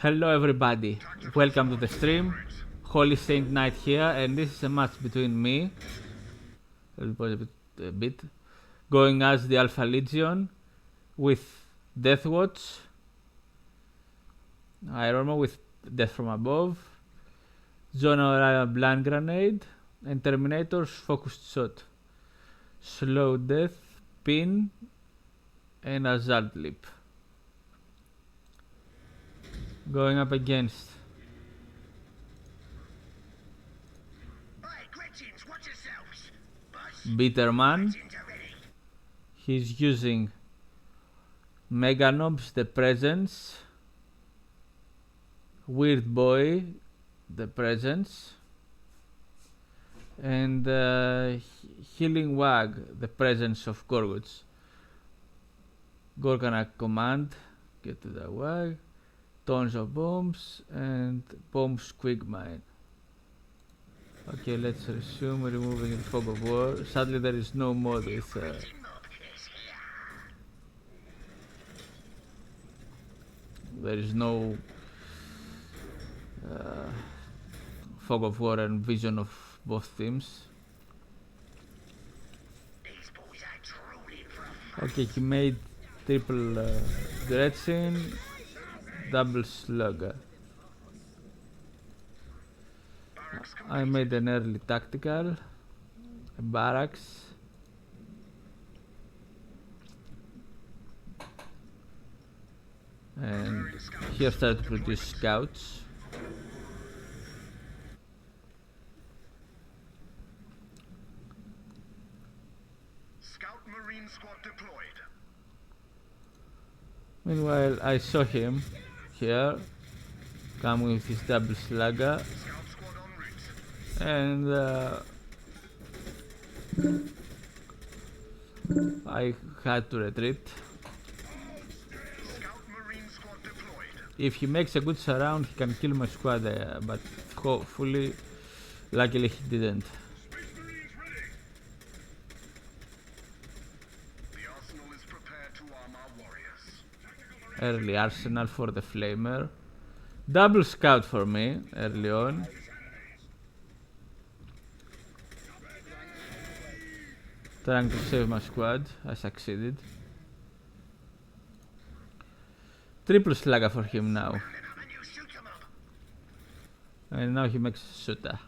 Hello everybody, welcome to the stream. Holy Saint Knight here, and this is a match between me, a bit, going as the Alpha Legion with Deathwatch, Iron with Death from Above, Zone Orion Blind Grenade, and Terminator's Focused Shot, Slow Death, Pin, and Assault Leap. Going up against Bitterman. He's using Meganobs, the Presence, Weird Boy, the Presence, and Healing Wag, the Presence of Gorguts. Gorgana Command, get to the Wag. Tons of bombs and bombs quick mine. Okay, let's resume removing the fog of war. Sadly there is no mod with there is no fog of war and vision of both teams. Okay, he made triple Gretchen, double slugger. I made an early tactical, a barracks, and here started to produce scouts. Scout Marine Squad deployed. Meanwhile, I saw him here, coming with his double slugger, and I had to retreat. If he makes a good surround, he can kill my squad, but hopefully, luckily he didn't. Early arsenal for the flamer. Double scout for me early on. Trying to save my squad. I succeeded. Triple slugger for him now. And now he makes a shooter.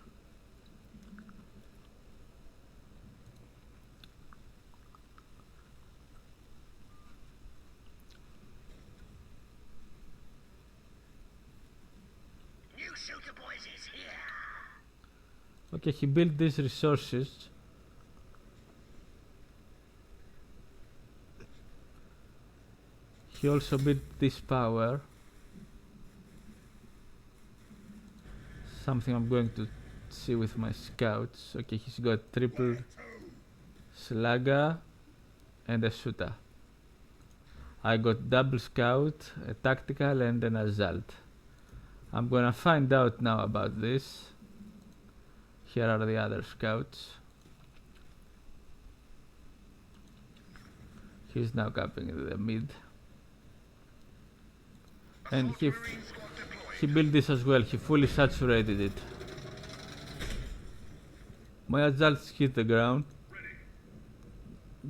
Okay, he built these resources. He also built this power. Something I'm going to see with my scouts. Okay, he's got triple slugger and a shooter. I got double scout, a tactical and an assault. I'm gonna find out now about this. Here are the other scouts. He's now capping the mid. And he built this as well. He fully saturated it. My assaults hit the ground.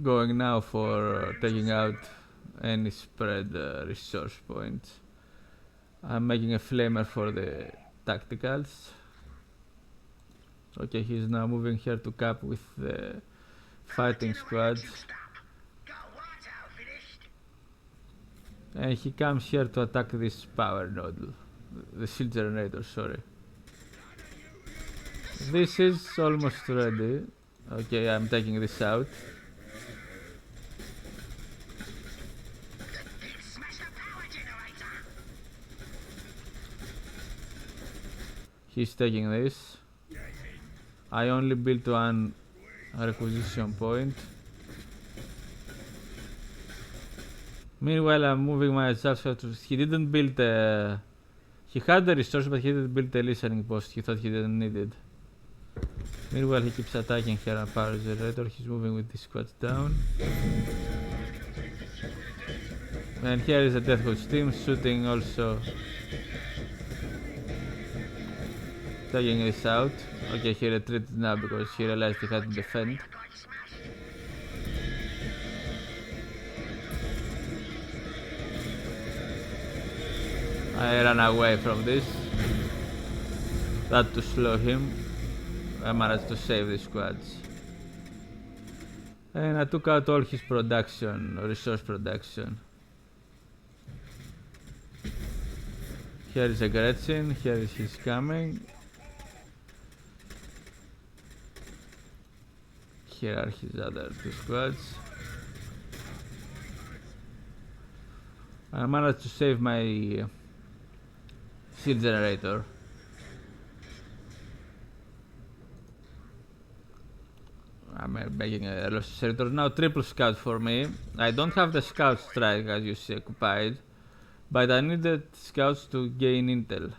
Going now for taking out any spread resource points. I'm making a flamer for the tacticals. Okay, he's now moving here to cap with the fighting squad. And he comes here to attack this power node, the shield generator, sorry. This is almost ready. Okay, I'm taking this out. He's taking this. I only built one requisition point. Meanwhile, I'm moving my assault. He didn't build a... He had the resource, but he didn't build a listening post. He thought he didn't need it. Meanwhile, he keeps attacking here on power generator. He's moving with these squads down. And here is a Deathwatch team shooting also taking this out. Okay, he retreated now because he realized he had to defend. I ran away from this. That to slow him. I managed to save the squads. And I took out all his production, resource production. Here is a Gretchen, here is his coming. Here are his other two squads. I managed to save my shield generator. I'm making a lost generator now. Triple scout for me. I don't have the scout strike as you see occupied, but I needed scouts to gain intel.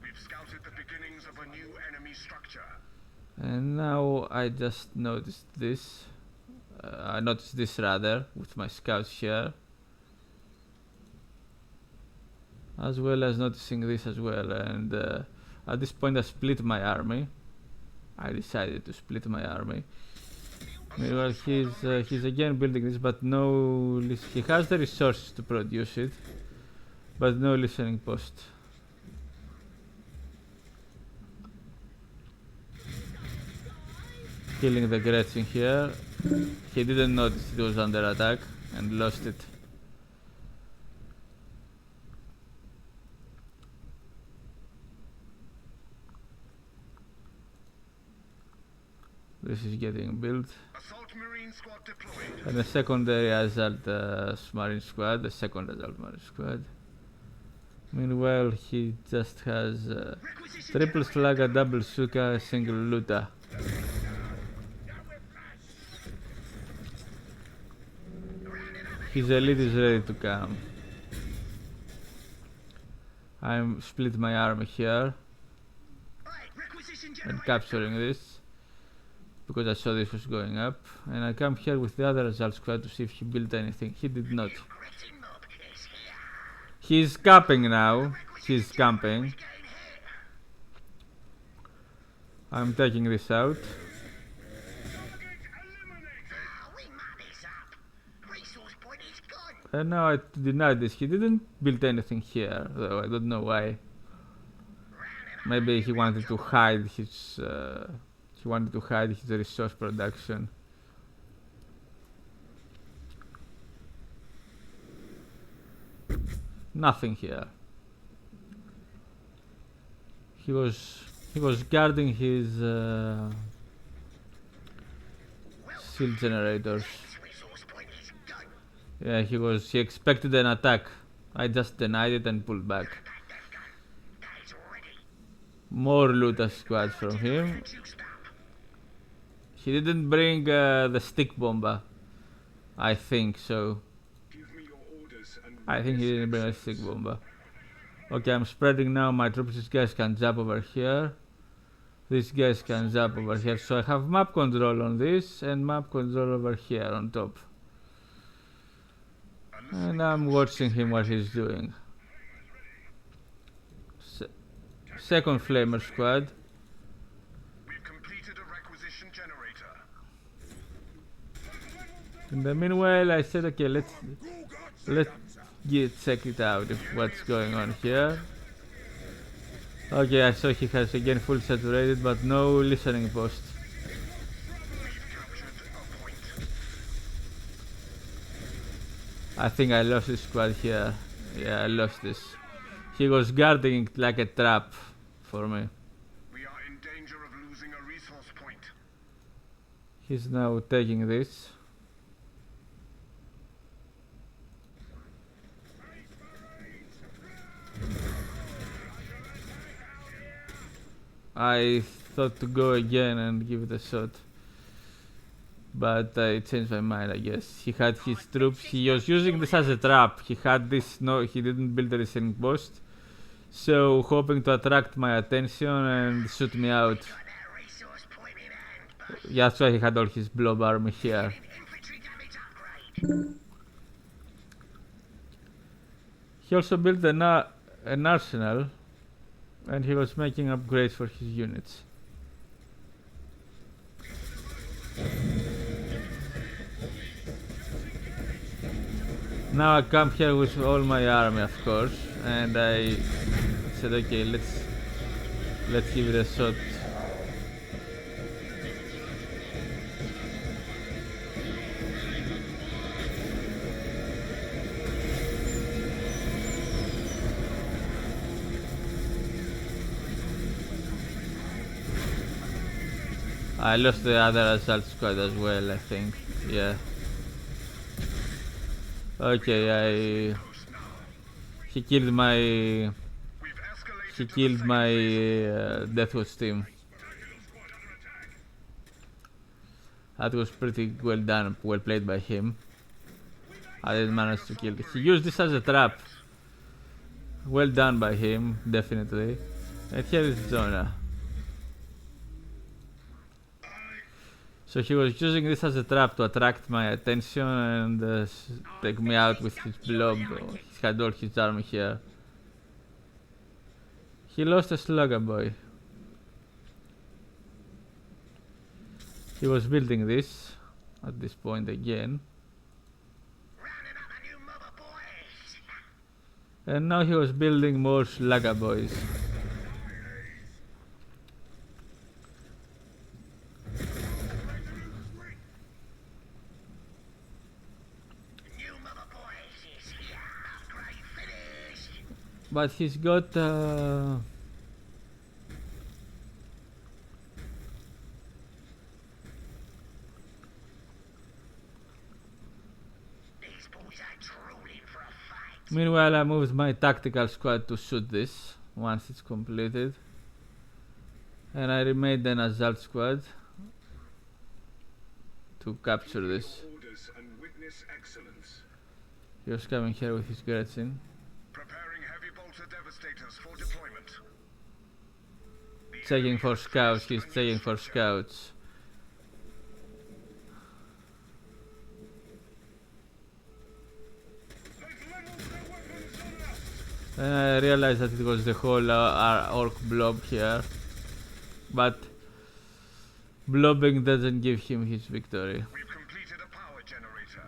We've scouted the beginnings of a new enemy structure. And now I just noticed this. I noticed this rather with my scouts here, as well as noticing this as well. And at this point I split my army. I decided to split my army. Well, he's again building this, but no. He has the resources to produce it, but no listening post. Killing the Gretchen here. He didn't notice it was under attack and lost it. This is getting built. Assault Marine Squad deployed. And the secondary assault marine squad, the second assault marine squad. Meanwhile, he just has triple slugger, double suka, single luta. His elite is ready to come. I'm split my army here and capturing this because I saw this was going up, and I come here with the other assault squad to see if he built anything. He did not. He's camping now. He's camping. I'm taking this out. And now I denied this. He didn't build anything here, though I don't know why. Maybe he wanted to hide his resource production. Nothing here. He was guarding his shield generators. Yeah, he expected an attack. I just denied it and pulled back. More Luta squads from him. He didn't bring the stick bomber. I think so. I think he didn't bring a stick bomber. Okay, I'm spreading now my troops. These guys can jump over here. These guys can jump over here. So I have map control on this and map control over here on top. And I'm watching him what he's doing. Second flamer squad. We've completed a requisition generator. In the meanwhile, I said, okay, let's check it out what's going on here. Okay, I saw he has again full saturated, but no listening post. I think I lost this squad here. Yeah, I lost this. He was guarding it like a trap for me. We are in danger of losing a resource point. He's now taking this. I thought to go again and give it a shot, but I changed my mind, I guess. He had his troops. He was using this as a trap. He had this. No, he didn't build a listening post, so hoping to attract my attention and shoot me out. Yeah, that's why he had all his blob army here. He also built an arsenal. And he was making upgrades for his units. Now I come here with all my army, of course, and I said, okay, let's give it a shot. I lost the other assault squad as well, I think. Yeah. Okay, he killed my Deathwatch team. That was pretty well done, well played by him. I didn't manage to kill it. He used this as a trap. Well done by him, definitely. And here is Jonah. So he was using this as a trap to attract my attention and take me out with his blob. He had all his army here. He lost a slugger boy. He was building this at this point again. And now he was building more slugger boys. But he's got meanwhile, I moved my tactical squad to shoot this once it's completed. And I remade an assault squad to capture this. He was coming here with his Gretchen. Preparing heavy bolter devastators for deployment. Checking for scouts, he's checking for scouts. And I realized that it was the whole orc blob here. But blobbing doesn't give him his victory. We've completed a power generator.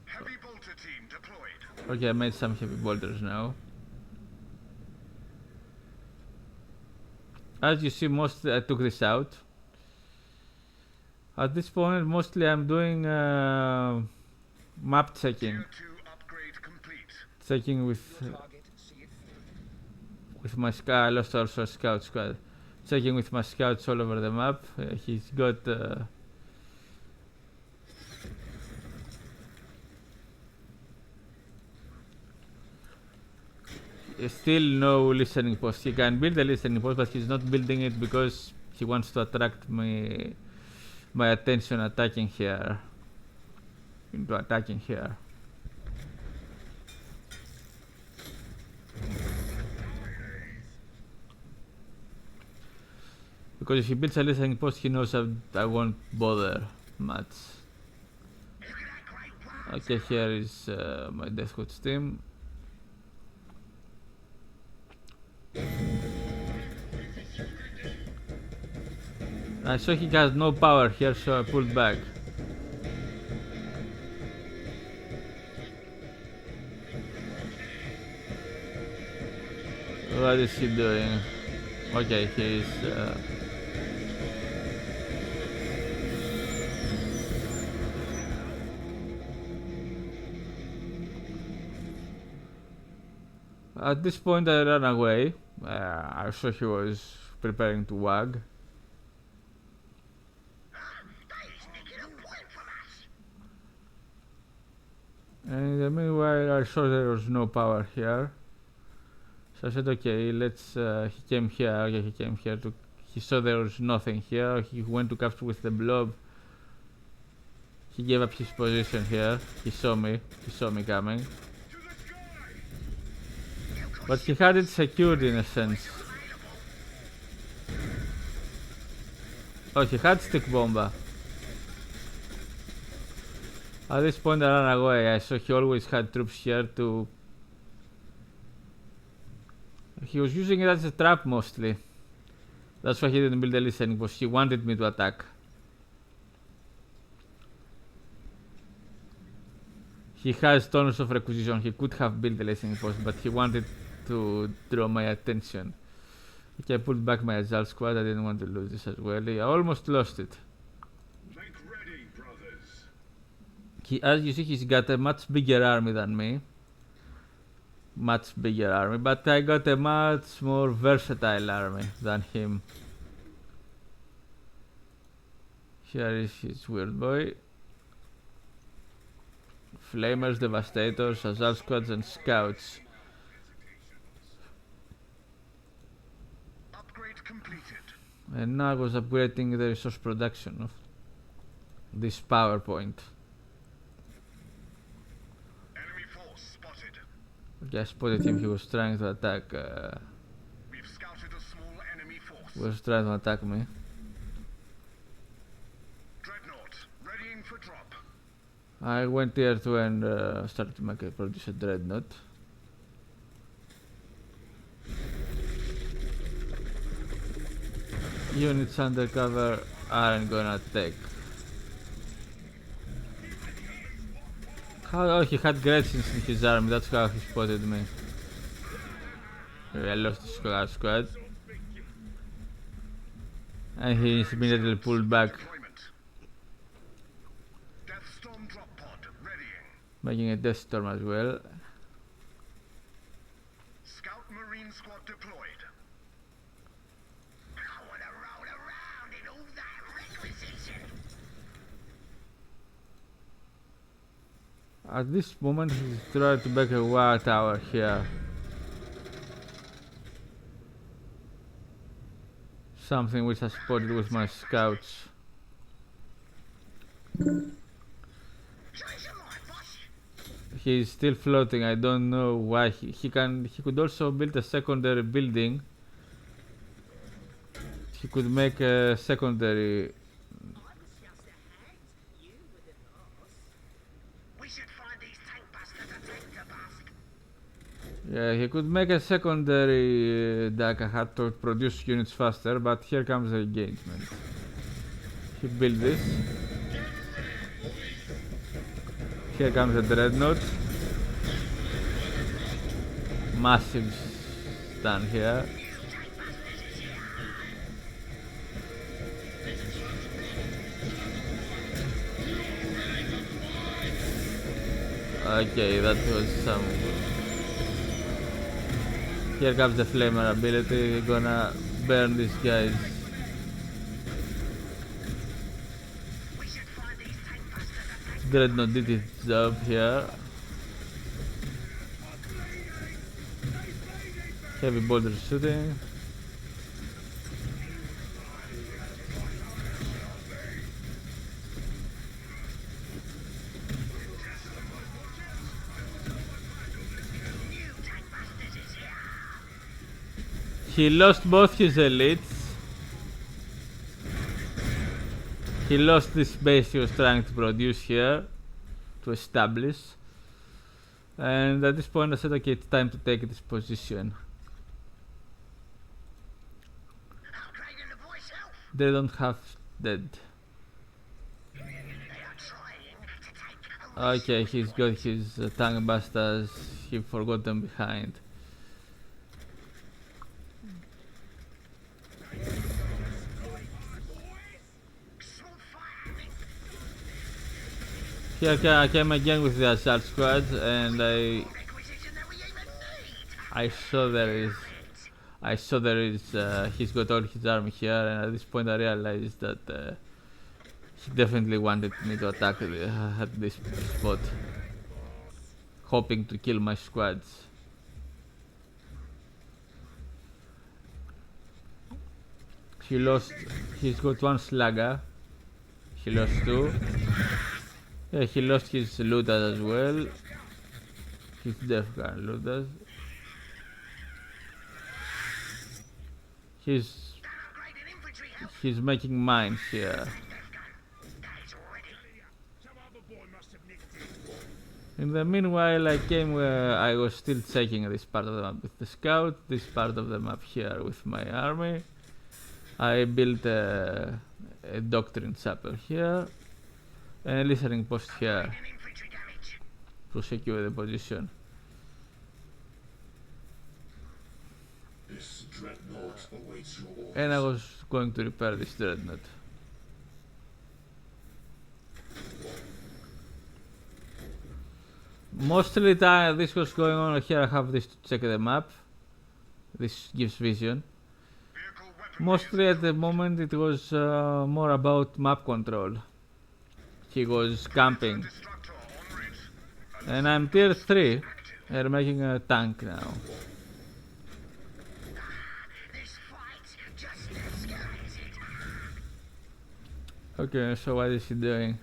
Heavy bolter team deployed. Okay, I made some heavy bolters now. As you see, mostly I took this out. At this point, mostly I'm doing map checking. Tier 2 upgrade complete. Checking with my scout. I lost also a scout squad. Checking with my scouts all over the map. He's got still no listening post. He can build a listening post, but he's not building it because he wants to attract my attention attacking here. Into attacking here. Because if he builds a listening post, he knows I won't bother much. Okay, here is my Deathwatch team. I saw he has no power here, so I pulled back. What is he doing? Okay, he's at this point I ran away. I saw he was preparing to wag. And in the meanwhile I saw there was no power here. So I said, okay, let's, he came here, okay, he came here to, he saw there was nothing here, he went to capture with the blob. He gave up his position here, he saw me coming. But he had it secured in a sense. Oh, he had stick bomber. At this point I ran away. I saw he always had troops here to... He was using it as a trap mostly. That's why he didn't build a listening, because he wanted me to attack. He has tons of requisition. He could have built a listening post, but he wanted to draw my attention. Okay, I pulled back my assault squad. I didn't want to lose this as well. I almost lost it. Make ready, brothers. As you see, he's got a much bigger army than me. Much bigger army, but I got a much more versatile army than him. Here is his weird boy. Flamers, Devastators, Assault Squads and Scouts. Upgrade completed. And now I was upgrading the resource production of this PowerPoint. Enemy force spotted. Okay, I spotted him. He was trying to attack. We've scouted a small enemy force. Was trying to attack me. Dreadnought, readying for drop. I went tier 2 and started to produce a dreadnought. Units under cover aren't gonna take. Oh, he had Gretchins in his army, that's how he spotted me. I lost his squad. And he immediately pulled back, Death Storm drop pod readying. making a Death Storm as well. Scout Marine squad deployed. I wanna roll around in all that requisition. At this moment he's trying to make a war tower here. Something which I spotted with my scouts. He's still floating. I don't know why. He could also build a secondary building. He could make a secondary. Yeah, he could make a secondary deck. I had to produce units faster, but here comes the engagement. He built this. Here comes the dreadnought. Massive stun here. Okay, that was some. Here comes the flamer ability. We're gonna burn these guys. Dreadnought did its job here. Heavy bolter shooting. He lost both his elites. He lost this base he was trying to produce here, to establish. And at this point I said, okay, it's time to take this position. They don't have dead. Okay, he's got his tank busters. He forgot them behind. Here I came again with the assault squad, and I saw there is he's got all his army here, and at this point I realized that he definitely wanted me to attack at this spot, hoping to kill my squads. He's got one slugger. He lost two. Yeah, he lost his looters as well. His death gun looters. He's making mines here. In the meanwhile, I was still checking this part of the map with the scout, this part of the map here with my army. I built a doctrine chapel here and a listening post here to secure the position. This dreadnought awaits your orders. And I was going to repair this dreadnought. Mostly this was going on here. I have this to check the map. This gives vision. Mostly at the moment it was more about map control. He was camping. And I'm tier 3. They're making a tank now. Okay, so what is he doing?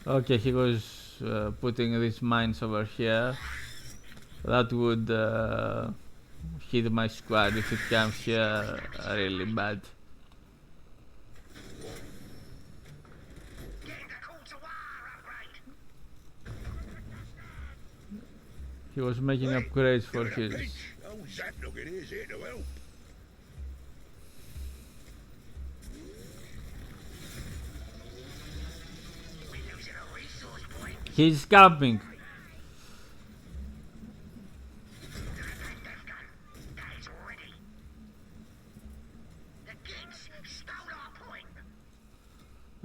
Okay, he was putting these mines over here. That would hit my squad if it comes here really bad. He was making upgrades for his... He's camping.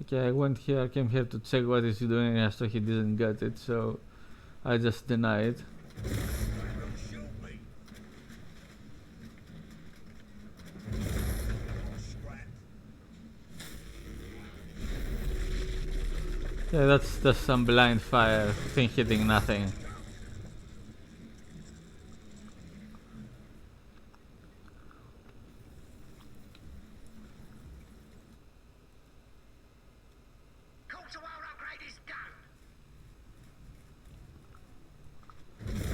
Okay, I went here, came here to check what he's doing. I saw he didn't get it, so I just denied. Yeah, that's just some blind fire, thing hitting nothing.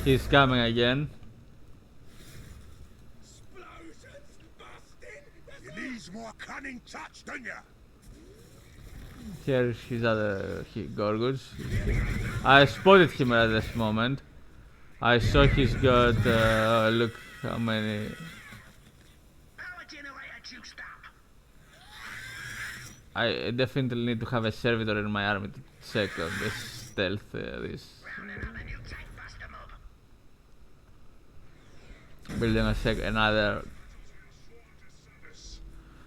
He's coming again. You need more cunning touch, don't you? Here is his other Gorguts. I spotted him at this moment. I saw he's got, look how many... I definitely need to have a servitor in my army to check on this stealth, this... Building another...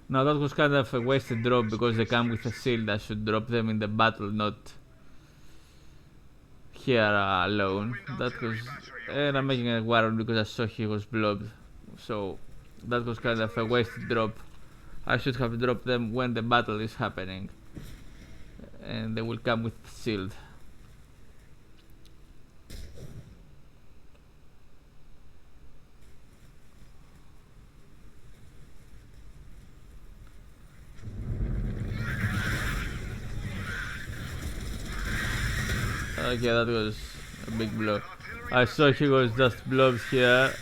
No, that was kind of a wasted drop because they come with a shield. I should drop them in the battle, not here alone. That was... And I'm making a warrant because I saw he was blobbed. So that was kind of a wasted drop. I should have dropped them when the battle is happening. And they will come with shield. Okay, that was a big blow. I saw he was just blobs here.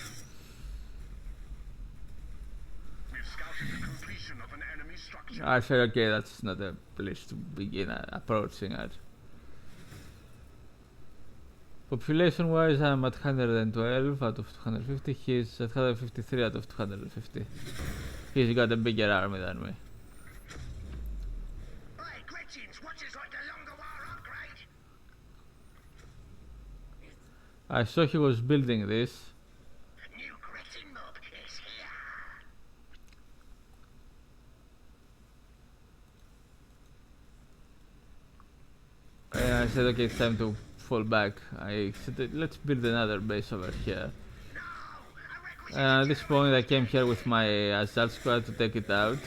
I said, okay, that's not a place to begin approaching at. Population wise, I'm at 112 out of 250. He's at 153 out of 250. He's got a bigger army than me. I saw he was building this. And I said, okay, it's time to fall back. I said, let's build another base over here. And at this point, I came here with my assault squad to take it out.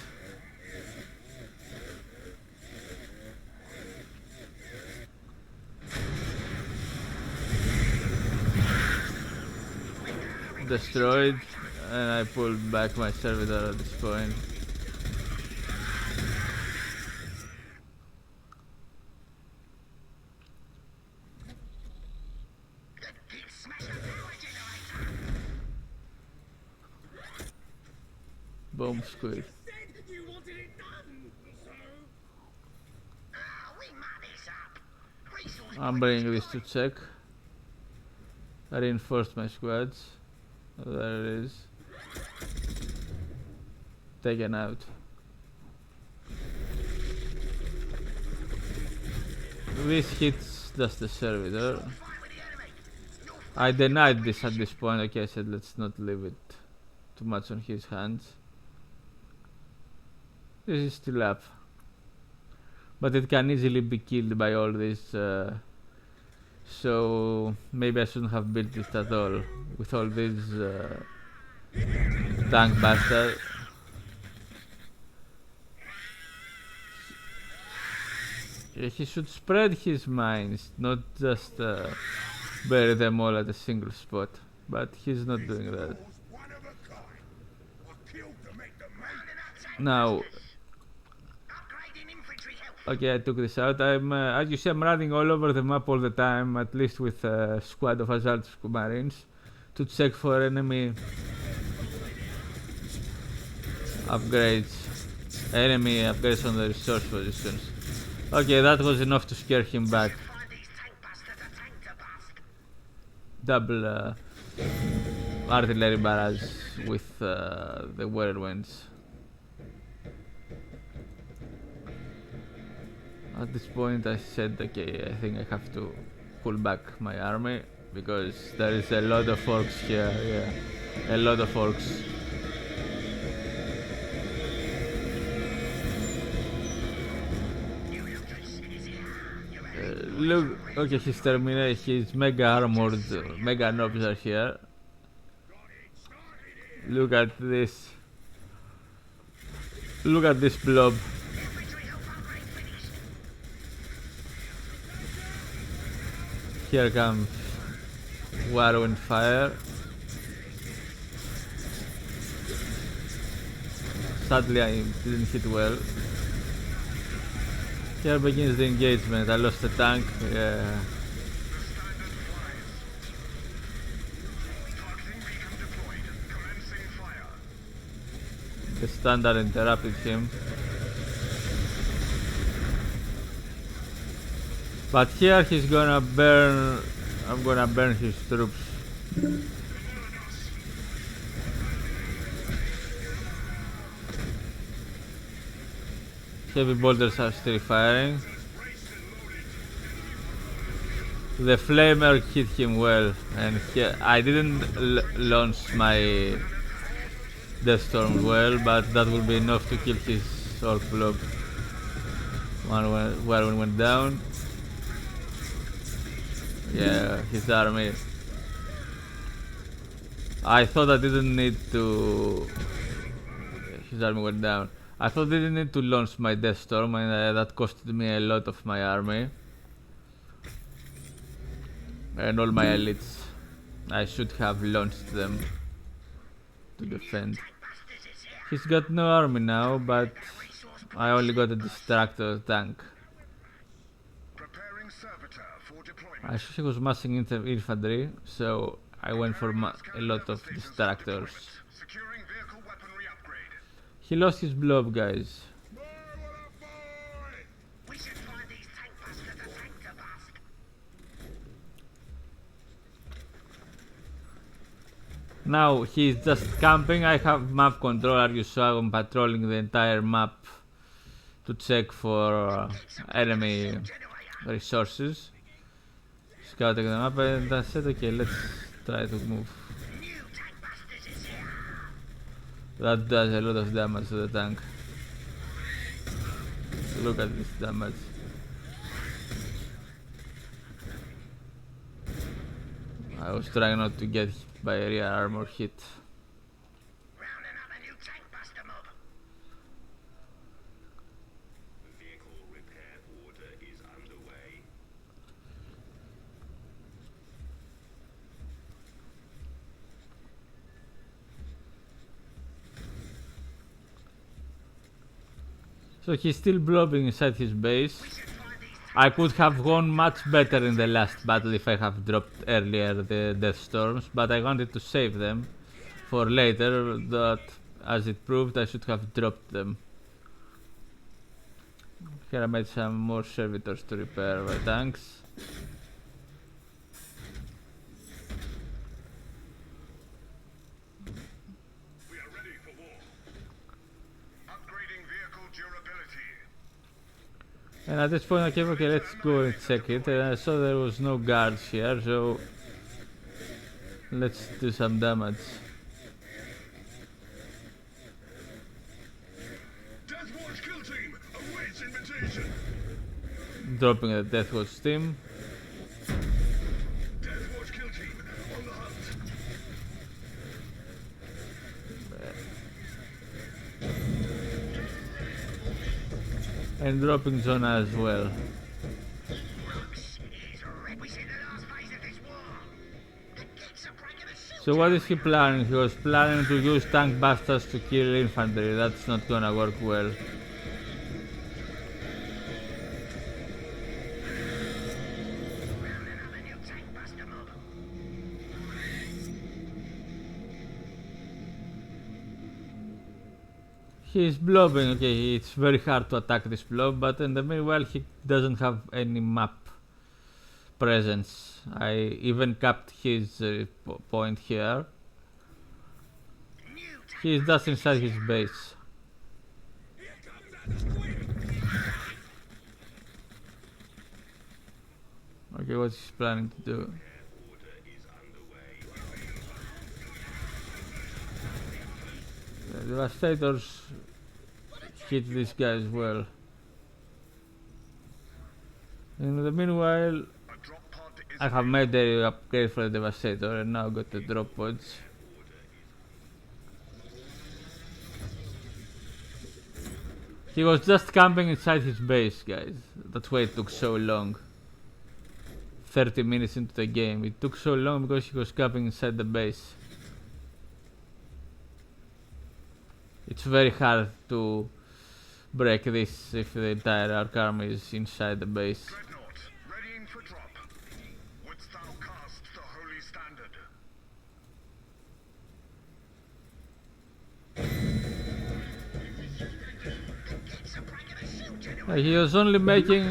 Destroyed, and I pulled back my servitor at this point. Boom, squid. You wanted it I'm bringing this to check. I reinforced my squads. There it is. Taken out. This hits just the servitor. I denied this at this point. Okay, I said let's not leave it too much on his hands. This is still up. But it can easily be killed by all this. So maybe I shouldn't have built it at all. With all these tank bastards. He should spread his mines, not just bury them all at a single spot. But he's not doing that. Now, okay, I took this out. As you see, I'm running all over the map all the time, at least with a squad of assault marines, to check for enemy upgrades, enemy upgrades on the resource positions. Okay, that was enough to scare him back. Double artillery barrage with the whirlwinds. At this point I said, okay, I think I have to pull back my army because there is a lot of orcs here, yeah, a lot of orcs. Look, okay, he's terminated, his mega armored, mega nobs are here. Look at this. Look at this blob. Here comes whirlwind fire. Sadly, I didn't hit well. Here begins the engagement. I lost the tank. Yeah. The standard interrupted him. But here he's gonna burn. I'm gonna burn his troops. Heavy bolters are still firing. The flamer hit him well, and I didn't launch my Death Storm well, but that will be enough to kill his orc blob. One went down. Yeah, his army. I thought I didn't need to. His army went down. I thought I didn't need to launch my Death Storm, and that costed me a lot of my army. And all my elites. I should have launched them to defend. He's got no army now, but I only got a distractor tank. I he was massing infantry, so I went for a lot of distractors. He lost his blob, guys. Now he's just camping. I have map control, you saw I'm patrolling the entire map to check for enemy resources. Scouting the map, and I said, okay, let's try to move. That does a lot of damage to the tank. Look at this damage. I was trying not to get by a rear armor hit. So he's still blobbing inside his base. I could have gone much better in the last battle if I have dropped earlier the Death Storms, but I wanted to save them for later, that as it proved I should have dropped them. Here I made some more servitors to repair my tanks. We are ready for war. Upgrading vehicle durability. And at this point I came, okay, let's go and check it. And I saw there was no guards here, so let's do some damage. Death Watch kill team awaits invitation. Dropping the Death Watch team. Death Watch kill team on the hunt. And dropping Jonah as well. So what is he planning? He was planning to use tank busters to kill infantry. That's not gonna work well. He's blobbing, okay, it's very hard to attack this blob, but in the meanwhile he doesn't have any map presence. I even capped his point here. He's just inside his base. Okay, what's he planning to do? The Devastators hit this guy as well. In the meanwhile, I have made the upgrade for the Devastator and now got the drop pods. He was just camping inside his base, guys. That's why it took so long. 30 minutes into the game. It took so long because he was camping inside the base. It's very hard to break this if the entire Ark army is inside the base. Dreadnought, readying for drop. Wouldst thou cast the holy standard? He was only making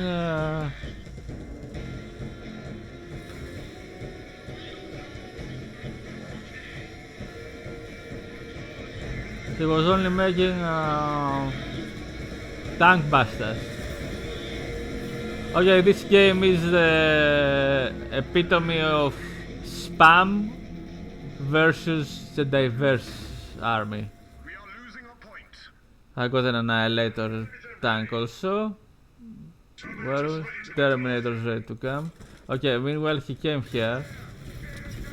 tank busters. Okay, this game is the epitome of spam versus the diverse army. We are losing a point. I got an Annihilator tank also. Well, Terminator's ready to come. Okay, meanwhile he came here.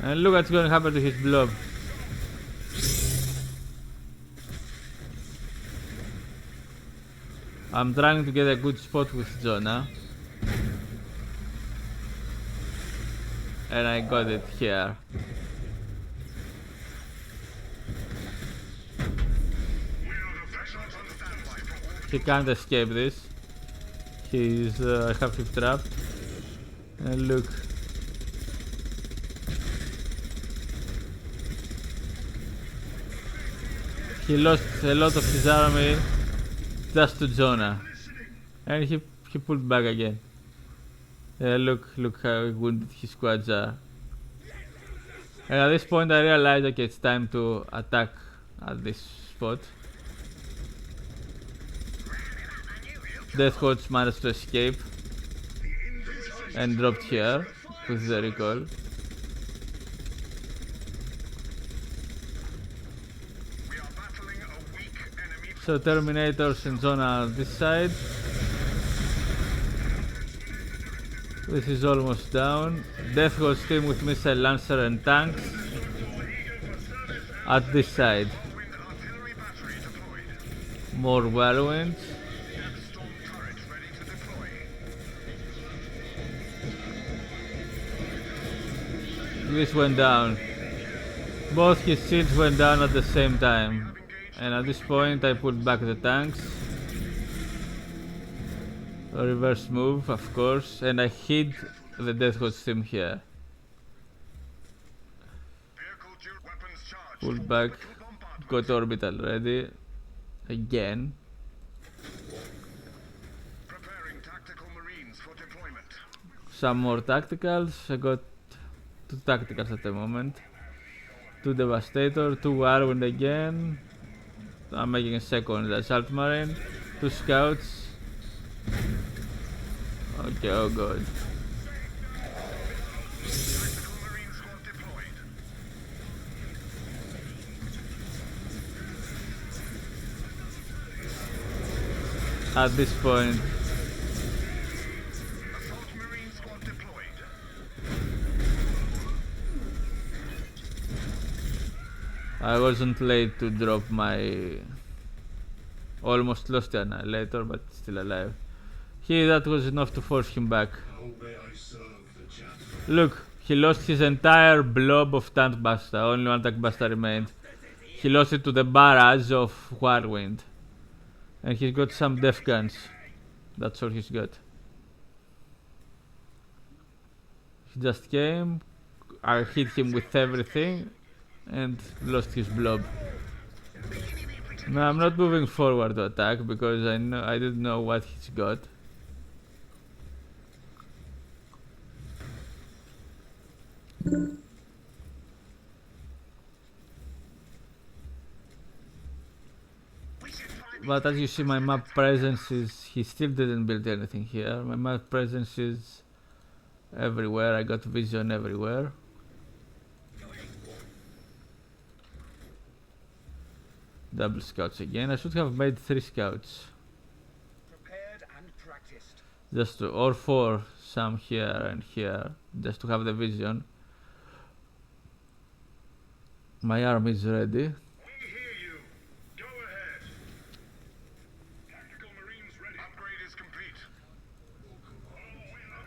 And look what's going to happen to his blob. I'm trying to get a good spot with Jonah. And I got it here. He can't escape this. He's half trapped. And look. He lost a lot of his army just to Jonah. And he pulled back again. Look how wounded his squads are. And at this point I realized, okay, it's time to attack at this spot. Death Watch managed to escape and dropped here with the recall. So Terminators and Jonah on this side. This is almost down. Death Watch team with missile lancer and tanks at this side. More whirlwinds. This went down. Both his shields went down at the same time. And at this point I pulled back the tanks. A reverse move, of course, and I hid the Death Watch team here. Pulled back, got orbital ready. Again. some more tacticals. I got 2 tacticals at the moment. 2 Devastator, 2 Whirlwind again. I'm making a second Assault Marine. 2 Scouts. Okay, oh god. At this point, I wasn't late to drop my... Almost lost the Annihilator, but still alive. That was enough to force him back. Look, he lost his entire blob of Tank Basta. Only 1 Tank Basta remained. He lost it to the barrage of Whirlwind. And he's got some Def Guns. That's all he's got. He just came, I hit him with everything, and lost his blob. Now I'm not moving forward to attack because I didn't know what he's got. But as you see, my map presence is... He still didn't build anything here. My map presence is everywhere. I got vision everywhere. Double scouts again. I should have made 3 scouts. Prepared and practiced. Just to... Or 4. Some here and here. Just to have the vision. My army is ready.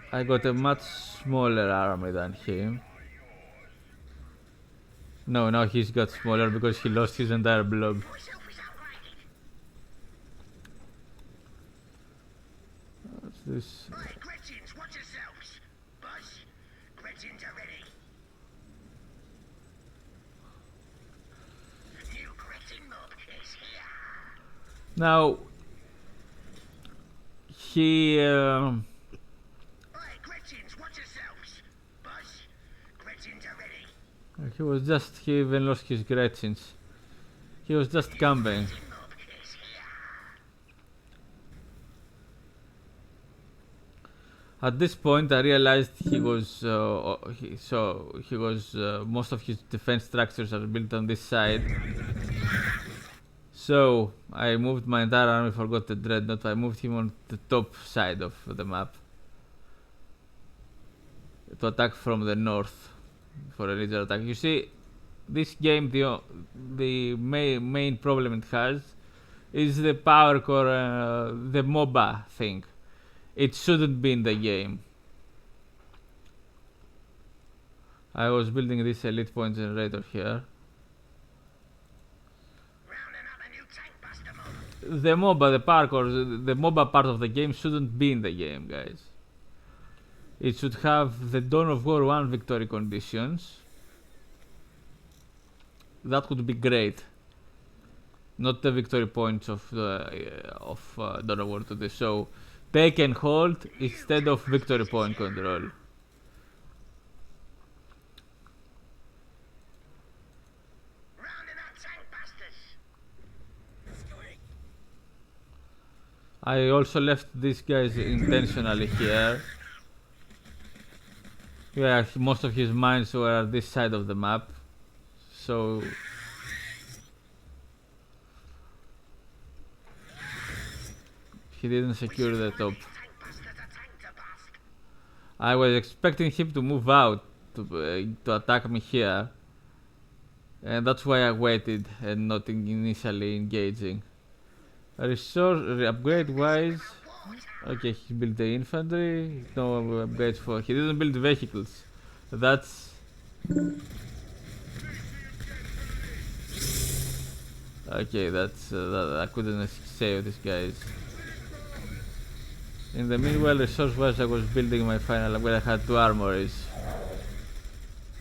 I got a much smaller army than him. No, now he's got smaller because he lost his entire blob. What's this? Right, Gretchins, watch yourselves. Boss, Gretchins are ready. New Gretchin mob is here. Now, he... He was just... He even lost his Gretchins. He was just camping. At this point, I realized he was... most of his defense structures are built on this side. So, I moved my entire army, forgot the Dreadnought. I moved him on the top side of the map. To attack from the north. For a laser attack. You see, this game, the main problem it has is the power core, the MOBA thing. It shouldn't be in the game. I was building this elite point generator here. The MOBA, the power core, the MOBA part of the game shouldn't be in the game, guys. It should have the Dawn of War 1 victory conditions. That would be great. Not the victory points of Dawn of War 2. So take and hold instead of victory point control. I also left these guys intentionally here. Yeah, most of his mines were at this side of the map, so he didn't secure the top. I was expecting him to move out to attack me here, and that's why I waited and not initially engaging. Resource upgrade wise, okay, he built the infantry. No upgrades for... He didn't build vehicles. That's... Okay, that's... I couldn't save these guys. In the meanwhile, resource wise, I was building my final upgrade. I had 2 armories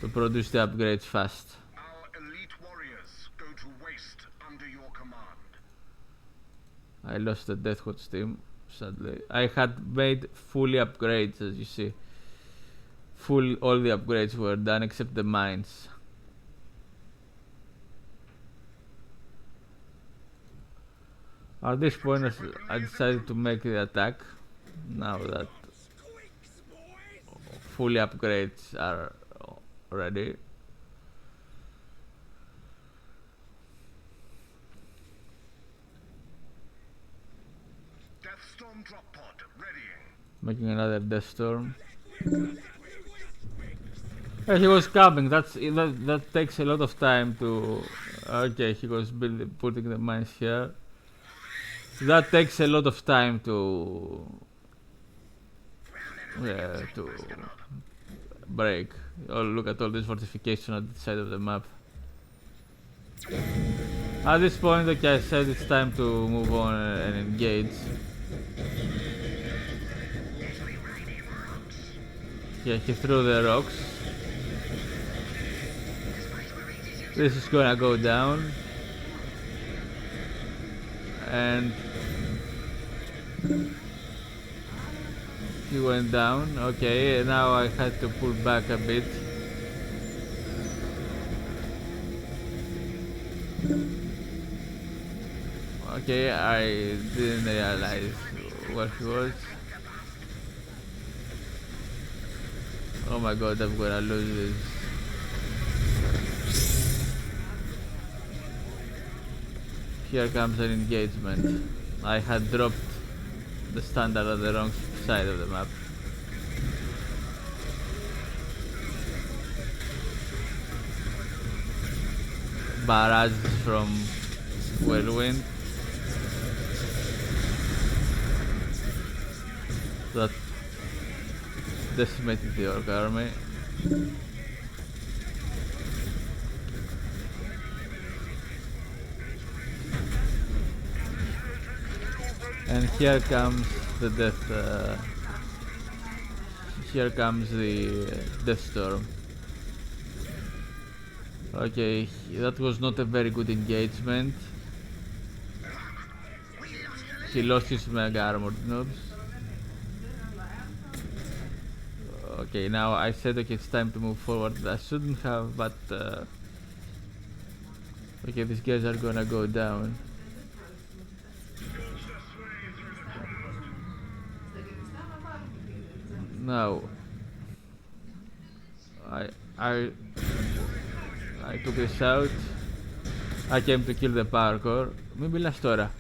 to produce the upgrades fast. Our elite warriors go to waste under your command. I lost the Death Watch team, sadly. I had made fully upgrades, as you see. all the upgrades were done except the mines. At this point, I decided to make the attack. Now that fully upgrades are ready. Deathstorm drop pod readying. Making another Death Storm. Yeah, he was coming. That takes a lot of time to. Okay, he was putting the mines here. That takes a lot of time to break. Oh, look at all this fortification at the side of the map. At this point, okay, I said it's time to move on and engage. Yeah, he threw the rocks. This is gonna go down. And he went down. Okay, now I had to pull back a bit. Okay, I didn't realize where he was. Oh my god, I'm gonna lose this. Here comes an engagement. I had dropped the standard on the wrong side of the map. Barrages from Whirlwind. That decimated the Orc army. And here comes the here comes the Death Storm. Okay, that was not a very good engagement. He lost his mega armored noobs. Okay, now I said okay, it's time to move forward. I shouldn't have, but okay, these guys are gonna go down. Now I took this out. I came to kill the power core. Μην μιλάς τώρα.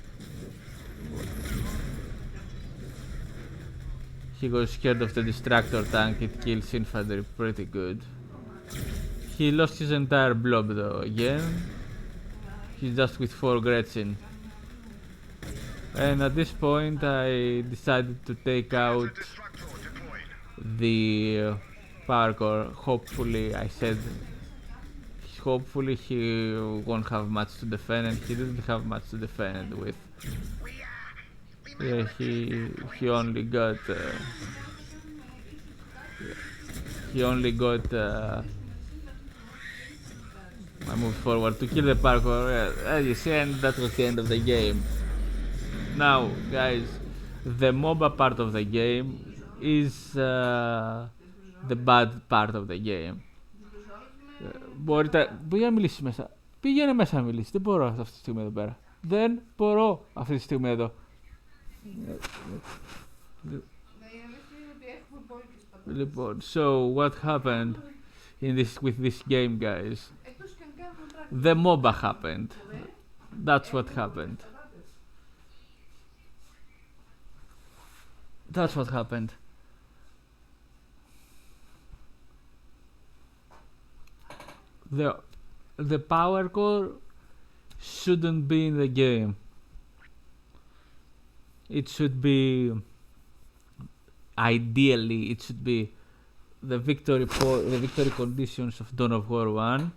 He was scared of the distractor tank. It kills infantry pretty good. He lost his entire blob though again. He's just with 4 Gretchen. And at this point I decided to take out the power core. Hopefully, I said hopefully he won't have much to defend, and he didn't have much to defend with. Yeah, he only got I moved forward to kill the parkour, as you see, and that was the end of the game. Now guys, the MOBA part of the game is the bad part of the game. Μπορείτε να μιλήσεις μέσα. Πήγαινε μέσα να μιλήσεις. Δεν μπορώ αυτή τη στιγμή εδώ πέρα. Δεν μπορώ αυτή τη στιγμή εδώ. Λοιπόν, so what happened with this game, guys? The MOBA happened. That's what happened. That's what happened. The power core shouldn't be in the game. It should be, ideally, it should be the victory conditions of Dawn of War 1.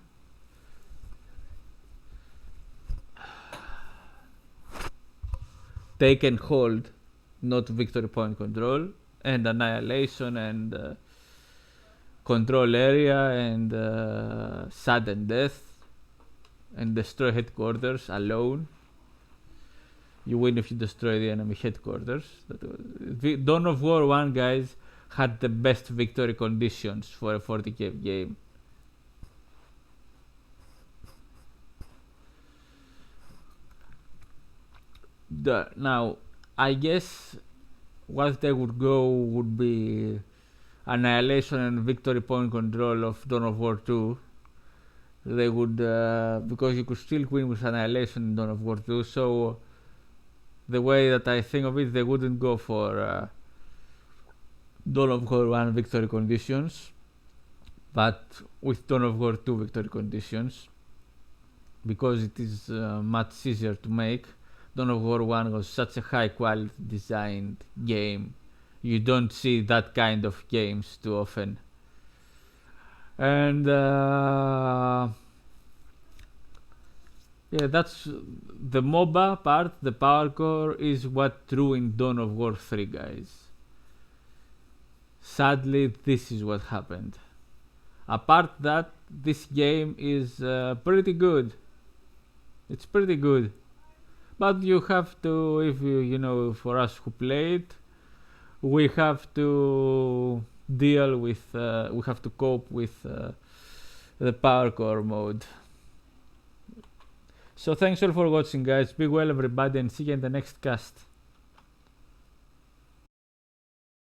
Take and hold, not victory point control, and annihilation, and control area, and sudden death, and destroy headquarters alone. You win if you destroy the enemy headquarters. Dawn of War 1, guys, had the best victory conditions for a 40k game. Now, I guess what they would go would be annihilation and victory point control of Dawn of War 2. They would, because you could still win with annihilation in Dawn of War 2, so the way that I think of it, they wouldn't go for Dawn of War 1 victory conditions, but with Dawn of War 2 victory conditions, because it is much easier to make. Dawn of War 1 was such a high quality designed game. You don't see that kind of games too often. And yeah, that's the MOBA part. The power core is what ruined Dawn of War 3, guys. Sadly, this is what happened. Apart that, this game is pretty good. It's pretty good. But you have to, if you for us who play it, we have to deal with, we have to cope with the power core mode. So thanks all for watching, guys. Be well, everybody, and see you in the next cast.